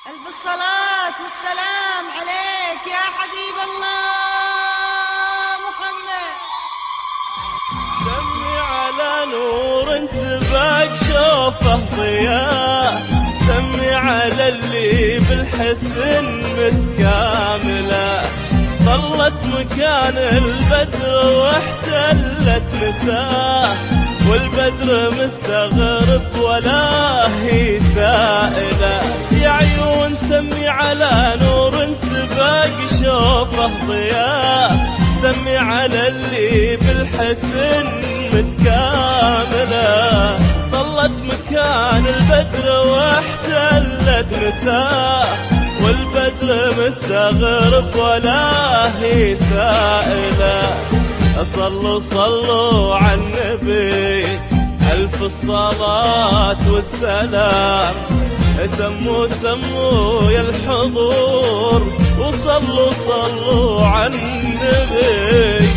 ألف الصلاة والسلام عليك يا حبيب الله محمد. سمي على نور سباق شوفه ضياء، سمي على اللي بالحسن متكامله، ظلت مكان البدر واحتلت مساه، والبدر مستغرب ولا هي سائله. يا عيون سمي على نور سباق شوفه ضياء، سمي على اللي بالحسن متكامله، ظلت مكان البدر واحتلت مساه، والبدر مستغرب ولا هي سائله. صلوا صلوا على النبي ألف الصلاة والسلام، سموا سموا يا الحضور وصلوا صلوا على النبي.